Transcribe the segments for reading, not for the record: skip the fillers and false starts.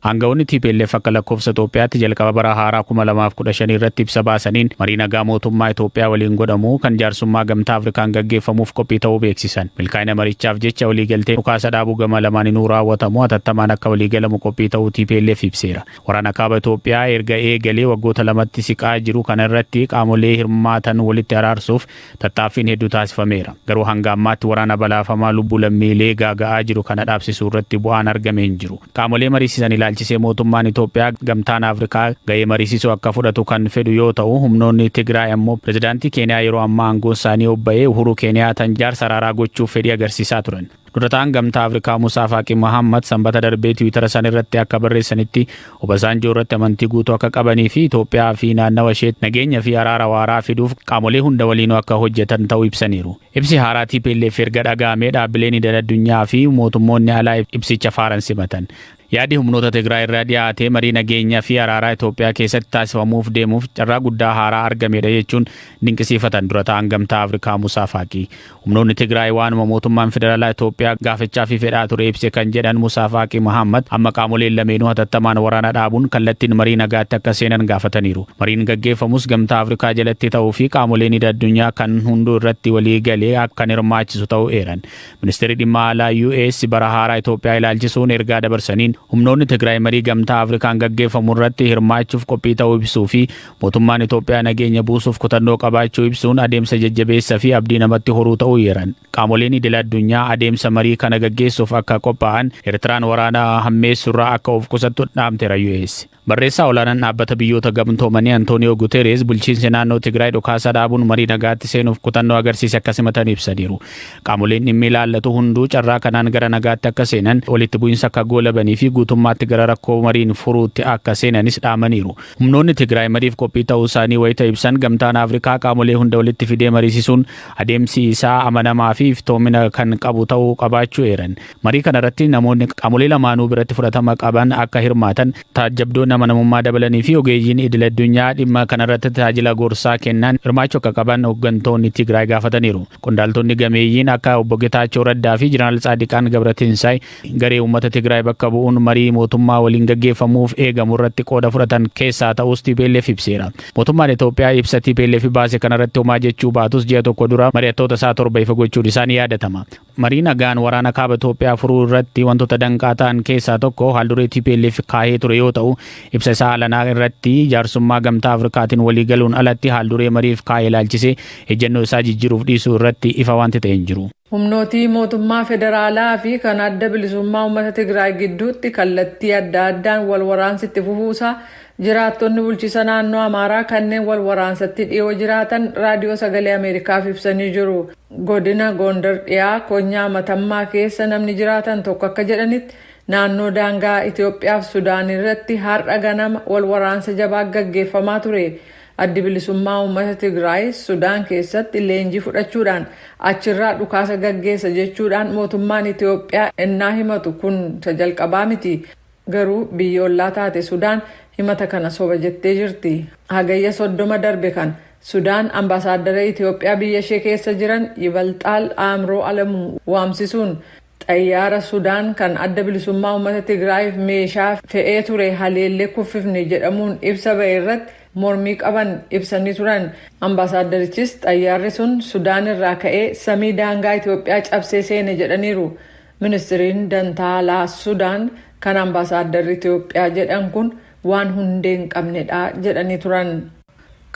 Aangawoonni TPLF akka lakkoofsa Itoophiyaatti jalqaba bara haaraa 2015 irratti ibsa baasaniin marii nagaa mootummaa Itoophiyaa waliin godhamu kan jaarsummaa gamtaa Afrikaan gaggeeffamuuf qophii ta'uu beeksisan. Milkaa'ina marichaaf jecha waliigaltee dhukaasa dhaabuu gama lamaaniinuu raawwatamu hatattamaan akka waliigalamu qophii ta'uu TPLF ibseera. Waraana kaaba Itoophiyaa erga eegalee waggoota lamatti siqaa jiru kana irratti qaamolee hirmaatan walitti araarsuuf tattaaffiin hedduu taasifameera. Garuu hanga ammaatti waraana balaafamaa lubbuu lammiilee gaaga'aa jiru kana dhaabsisuu irratti bu'aan argamee hin jiru. Qaamolee mariisisan ilaalchisee mootummaan Itoophiyaa gamtaan Afrikaa ga'ee mariisisuu akka fudhatu kan fedhu yoo ta'u, humnoonni Tigraay ammoo pirezidaantii Keeniyaa yeroo ammaa aangoo isaanii obba'ee Uhuru Keeniyaataan jaarsa araaraa gochuuf fedhii agarsiisaa turan. Durataan gamtaa Afrikaa Musaa Faaqii Mohaammed sanbata darbee Tiwiitara isaanii irratti akka barreessanitti Obasanjoo irratti amantii guutuu akka qabanii fi Itoophiyaa fi naannawa isheetti nageenya fi araara waaraa fiduuf qaamolee hunda waliinuu akka hojjetan ta'uu ibsaniiru. Ibsi haaraa TPLF erga dhaga'amee dhaabbileen idil-addunyaa fi mootummoonni alaa ibsicha faaran simatan. Yaadi humnoota Tigraay irraa dhiyaatee marii nageenyaa fi araaraa Itoophiyaa keessatti taasifamuuf deemuuf carraa guddaa haaraa argamedha jechuun dinqisiifatan durataan gamtaa Afrikaa Musaa Faaqii. Humnoonni Tigraay waanuma mootummaan federaalaa Itoophiyaa gaafachaa fi fedhaa ture ibse kan jedhan Musaa Faaqii Mohaammed amma qaamoleen lameenuu hatattamaan waraana dhaabuun kallattiin marii nagaatti akka seenan gaafataniiru. Mariin gaggeeffamus gamtaa Afrikaa jalatti ta'uu fi qaamoleen idil-addunyaa kan hunduu irratti walii galee akkan hirmaachisu ta'uu eeran. Ministeerri dhimma alaa US bara haaraa Itoophiyaa ilaalchisuun ergaa dabarsaniin humnoonni Tigraay marii gamtaa Afrikaan gaggeeffamu irratti hirmaachuuf qophii ta'uu ibsuu fi mootummaan Itoophiyaa nageenya buusuuf kutannoo qabaachuu ibsuun adeemsa jajjabeessa fi abdii namatti horuu ta'uu eeran. Qaamoleen idil-addunyaa adeemsa marii kana gaggeessuuf akka qophaa'an Eertiraan waraana hammeessurraa akka of qusattu dhaamteera US. Barreessaa olaanaan dhaabbata biyyoota gamtoomanii Antooniyoo Guteres bulchiinsi naannoo Tigraay dhukaasa dhaabuun marii nagaatti seenuuf kutannoo agarsiise akka simatan ibsaniiru. Qaamoleen dhimmi ilaallatu hunduu carraa kanaan gara nagaatti akka seenan, walitti bu'iinsa akka goolabanii fi guutummaatti gara rakkoo mariin furuutti akka seenanis dhaamaniiru. Humnoonni Tigraay mariif qophii ta'uu isaanii wayita ibsan gamtaan Afrikaa qaamolee hunda walitti fidee mariisisuun adeemsi isaa amanamaa fi iftoomina kan qabu ta'uu qabaachuu eeran. Marii kana irratti namoonni qaamolee lamaanuu biratti fudhatama qaban akka hirmaatan taajjabdoonni amanamummaa dabalanii fi ogeeyyiin idil-addunyaa dhimma kana irratti tajaajila gorsaa kennan hirmaachuu akka qaban hooggantoonni Tigraay gaafataniiru. Qondaaltonni gameeyyiin akka obbo Getaachoo Raddaa fi Jeneraal Tsaadiqaan Gabratinsaay garee uummata Tigraay bakka bu'uun marii mootummaa waliin gaggeeffamuuf eegamu irratti qooda fudhatan keessaa ta'us TPLF ibseera. Mootummaan Itoophiyaa ibsa TPLF baase kana irratti homaa jechuu baatus ji'a tokko dura mari'attoota isaa 7 ifa gochuun isaanii yaadatama. Marii nagaan waraana kaaba Itoophiyaa furuu irratti wantoota danqaa ta'an keessaa tokko haalduree TPLF kaahee ture yoo ta'u, ibsa isaa alanaa irratti jaarsummaa gamtaa Afrikaatiin waliigaluun alatti haalduree mariif kaahee ilaalchisee ejjennoo isaa jijjiiruuf dhiisuu irratti ifa wanti ta'e hin jiru. Humnootii mootummaa federaalaa fi kan adda bilisummaa uummata Tigraay gidduutti kallattii adda addaan wal waraansitti fufuusaa jiraattonni bulchiisa naannoo Amaaraa kanneen wal waraansatti dhiyoo jiraatan raadiyoo sagalee Ameerikaaf ibsanii jiru. Godina Gondar dhiyaa konyaa Matammaa keessa namni jiraatan tokko akka jedhanitti naannoo daangaa Itoophiyaa fi Sudaan irratti har'a ganama wal waraansa jabaa gaggeeffamaa ture. Addi bilisummaa uummata Tigraay Sudaan keessatti leenjii fudhachuudhaan achirraa dhukaasa gaggeessa jechuudhaan mootummaan Itoophiyaa ennaa himatu kun jalqabaa miti. Garuu biyyoolaa taate Sudaan himata kana soba jettee jirti. Hagayya 30 darbe kan Sudaan ambaasaadara Itoophiyaa biyya ishee keessa jiran Yibalxaal Aamroo Alamuu waamsisuun xayyaara Sudaan kan adda bilisummaa uummata Tigraayiif meeshaa fe'ee ture haleellee kuffifne jedhamuun ibsa ba'e irratti mormii qaban ibsanii turan. Ambaasaadarichis xayyaarri sun Sudaan irraa ka'ee samii daangaa Itoophiyaa cabsee seene jedhaniiru. Ministiriin Dantaalaa Sudaan kan ambaasaaddarri Itoophiyaa jedhan kun waan hundee hin qabnedha jedhanii turan.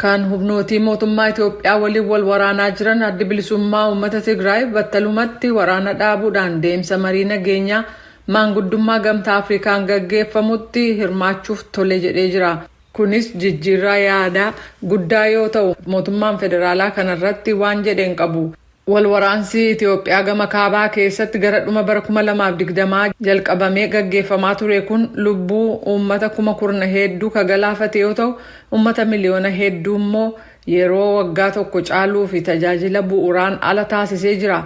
Kan humnootii mootummaa Itoophiyaa waliin wal waraanaa jiran addi bilisummaa uummata Tigraay battalumatti waraana dhaabuudhaan deemsa marii nageenyaa maanguddummaa gamtaa Afrikaan gaggeeffamutti hirmaachuuf tole jedhee jira. Kunis jijjiirraa yaadaa guddaa yoo ta'u mootummaan federaalaa kanarratti waan jedheen qabu. Wal waraansi Itoophiyaa gama kaabaa keessatti gara dhuma bara 2020 jalqabamee gaggeeffamaa ture kun lubbuu uummata 10,000 hedduu ka galaafate yoo ta'u uummata miliyoona hedduu immoo yeroo waggaa tokko caaluu fi tajaajila bu'uuraan ala taasisee jira.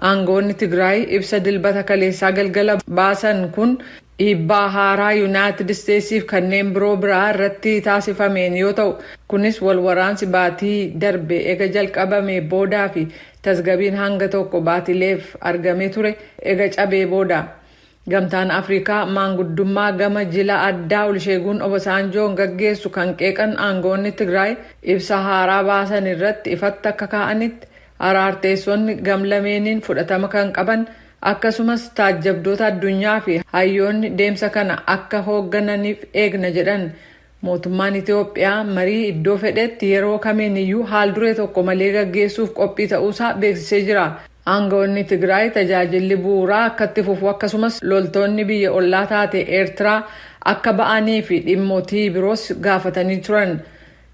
Aangoonni Tigraay ibsa dilbata kaleessaa galgala baasan kun dhiibbaa haaraa Yuunaayitid Isteetsiif kanneen biroo biraa irratti taasifameen yoo ta'u kunis wal waraansi baatii darbe ega jalqabame boodaa fi tasgabiin hanga tokko baatileef argamee ture ega cabee booda. Gamtaan Afrikaa maanguddummaa gama jila addaa Oluseegun Obasanjoon gaggeessu kan qeeqan aangoonni Tigraay ibsa haaraa baasan irratti ifatti akka kaa'anitti araarteessonni gamlameeniin fudhatama kan qaban akkasumas taajjabdoota addunyaa fi hayyoonni deemsa kana akka hooggananiif eegna jedhan. Mootummaan Itoophiyaa marii iddoo fedhetti yeroo kamiiniyyuu haal duree tokko malee gaggeessuuf qophii ta'uusaa beeksisee jira. Aangoonni Tigraay tajaajilli bu'uuraa akka itti fufu akkasumas loltoonni biyya ollaa taate Eertiraa akka ba'anii fi dhimmootii biroos gaafatanii turan.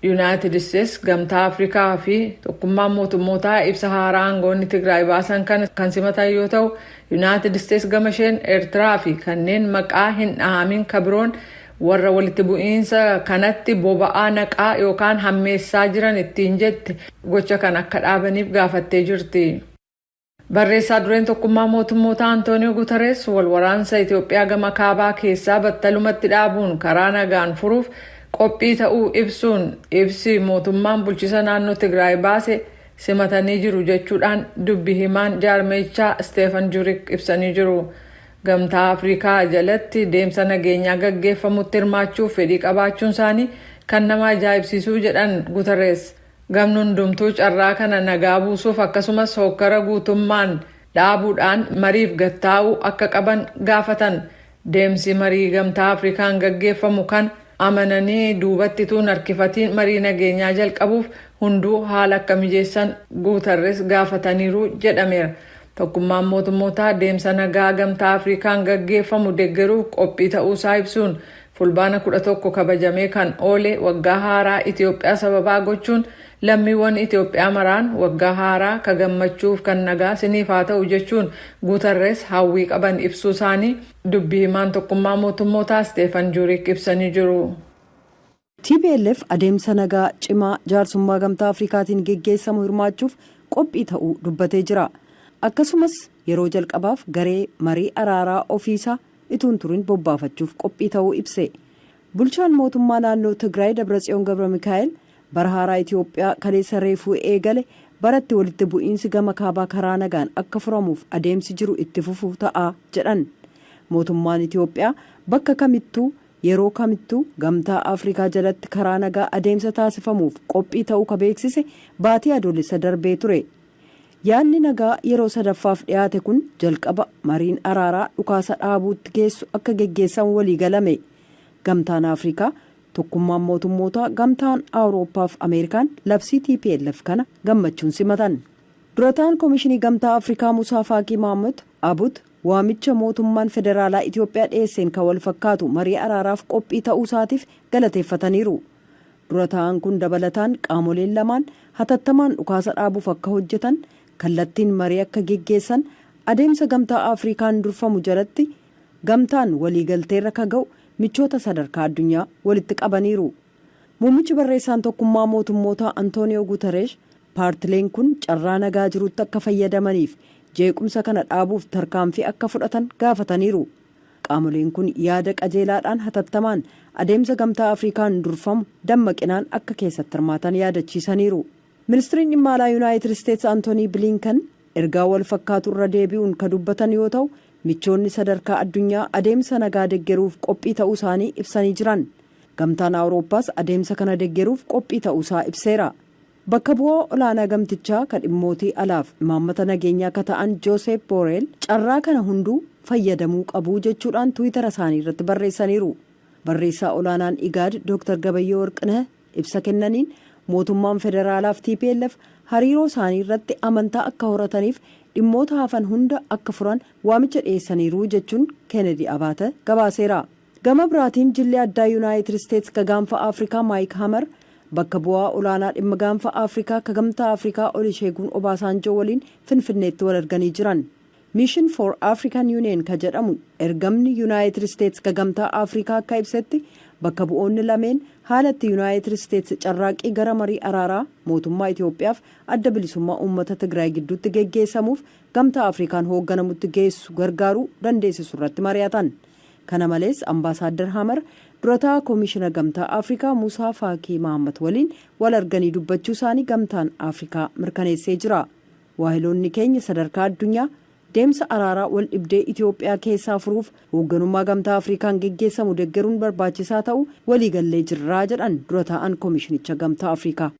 Yuunaayitid Isteets, Gamtaa Afrikaa fi tokkummaan mootummootaa ibsa haaraa aangoonni Tigraay baasan kan simatan yoo ta'u, Yuunaayitid Isteets gama isheen Eertiraa fi kanneen maqaa hin dhahamin kabiroon warra walitti bu'iinsa kanatti boba'aa naqaa yookaan hammeessaa jiran ittiin jette gocha kan akka dhaabaniif gaafattee jirti. Barreessaa dureen tokkummaa mootummoota Antooniyoo Guutarees walwaraansa Itoophiyaa gama kaabaa keessaa battalumatti dhaabuun karaa nagaan furuuf qophii ta'uu ibsuun ibsi mootummaan bulchiisa naannoo Tigraay baase simatanii jiru jechuudhaan dubbi himaan jaarmeechaa Steefan Jurik ibsanii jiru. Gamtaa Afrikaa jalatti deemsa nageenyaa gaggeeffamutti hirmaachuuf fedhii qabaachuun isaanii kan nama ajaa'ibsiisuu jedhan Guutarees. Gamni hundumtuu carraa kana nagaa buusuuf akkasumas hokkara guutummaan dhaabuudhaan mariif gattaa'uu akka qaban gaafatan. Deemsi marii Gamtaa Afrikaan gaggeeffamu kan amananii duubatti tuun harkifatiin marii nageenyaa jalqabuuf hunduu haala akka mijeessan Guutarees gaafataniiru jedhameera. Tokkummaan mootummootaa deemsa nagaa Gamtaa Afrikaan gaggeeffamu deeggaruuf qophii ta'uusaa ibsuun fulbaana 11 kabajamee kan oole waggaa haaraa Itoophiyaa sababaa gochuun lammiiwwan Itoophiyaa maraan waggaa haaraa ka gammachuuf kan nagaa siniif haa ta'u jechuun Guutarees hawwii qaban ibsuu isaanii dubbii himaan tokkummaa mootummootaa Steefan Jurik ibsanii jiru. TPLF adeemsa nagaa cimaa jaarsummaa Gamtaa Afrikaatiin geggeessamu hirmaachuuf qophii ta'uu dubbatee jira. Akkasumas yeroo jalqabaaf garee marii araaraa ofiisaa ituun turin bobbaafachuuf qophii ta'uu ibse. Bulchaan mootummaa naannoo Tigraay Dabratsiyoon Gabra Mikaa'el bara haaraa Itoophiyaa kaleessa reefuu eegale baratti walitti bu'iinsi gama kaabaa karaa nagaan akka furamuuf adeemsi jiru itti fufuu ta'a jedhan. Mootummaan Itoophiyaa bakka kamittuu yeroo kamittuu Gamtaa Afrikaa jalatti karaa nagaa adeemsa taasifamuuf qophii ta'uu ka beeksise baatii adoolessa darbee ture. Yaadni nagaa yeroo sadaffaaf dhiyaate kun jalqaba mariin araaraa dhukaasa dhaabuutti geessu akka geggeessamu walii galame. Gamtaan Afrikaa, tokkummaan mootummootaa, Gamtaan Awurooppaa fi Ameerikaan labsii TPLF kana gammachuun simatan. Durataan Komishinii Gamtaa Afrikaa Musaa Faaqii Mahammad Abut waamicha mootummaan federaalaa Itoophiyaa dhiyeesseen kan wal fakkaatu marii araaraaf qophii ta'uu isaatiif galateeffataniiru. Durataan kun dabalataan qaamoleen lamaan hatattamaan dhukaasa dhaabuuf akka hojjetan kallattiin marii akka geggeessan adeemsa Gamtaa Afrikaan durfamu jalatti gamtaan waliigalteerra ka ga'u michoota sadarkaa addunyaa walitti qabaniiru. Muummichi barreessaan tokkummaa mootummootaa Antooniyoo Guutarees paartileen kun carraa nagaa jirutti akka fayyadamaniif jeequmsa kana dhaabuuf tarkaanfii akka fudhatan gaafataniiru. Qaamoleen kun yaada qajeelaadhaan hatattamaan adeemsa Gamtaa Afrikaan durfamu dammaqinaan akka keessatti hirmaatan yaadachiisaniiru. Ministiriin dhimma alaa Yuunaayitid Isteets Antoonii Bilinkan ergaa wal fakkaatu irra deebi'uun ka dubbatan yoo ta'u, michoonni sadarkaa addunyaa adeemsa nagaa deeggaruuf qophii ta'uu isaanii ibsanii jiran. Gamtaan Awurooppaas adeemsa kana deeggaruuf qophii ta'uu isaa ibseera. Bakka bu'aa olaanaa gamtichaa kan dhimmootii alaaf imaammata nageenyaa ka ta'an Joosef Booreel carraa kana hunduu fayyadamuu qabu jechuudhaan Tiwiitara isaanii irratti barreessaniiru. Barreessaa olaanaan IGAD Dr. Gabayyoo Warqineh ibsa kennaniin mootummaan federaalaa fi TPLF hariiroo isaanii irratti amantaa akka horataniif dhimmoota hafan hunda akka furan waamicha dhiyeessaniiru jechuun Kennedy Abaate gabaaseera. Gama biraatiin jilli addaa Yuunaayitid Isteets ka gaanfa Afrikaa Maayik Hamer bakka bu'aa olaanaa dhimma gaanfa Afrikaa ka Gamtaa Afrikaa Oluseegun Obasanjoo waliin Finfinneetti wal arganii jiran. Mission for African Union ka jedhamu ergamni Yuunaayitid Isteets ka Gamtaa Afrikaa akka ibsetti bakka bu'oonni lameen haalatti Yuunaayitid Isteets carraaqii gara marii araaraa mootummaa Itoophiyaaf adda bilisummaa uummata Tigraay gidduutti geggeessamuuf Gamtaa Afrikaan hoogganamutti geessu gargaaruu dandeessisu irratti mari'atan. Kana malees Ambaasaadder Hamer durataa Koomishina Gamtaa Afrikaa Musaa Faaqii Mahammad waliin wal arganii dubbachuu isaanii Gamtaan Afrikaa mirkaneessee jira. Waahiloonni keenya sadarkaa addunyaa deemsa araaraa wal dhibdee Itoophiyaa keessaa furuuf hoogganummaa gamtaa Afrikaan geggeessamu deeggaruun barbaachisaa ta'u waliigallee jirraa jedhan dura taa'an koomishinicha gamtaa Afrikaa.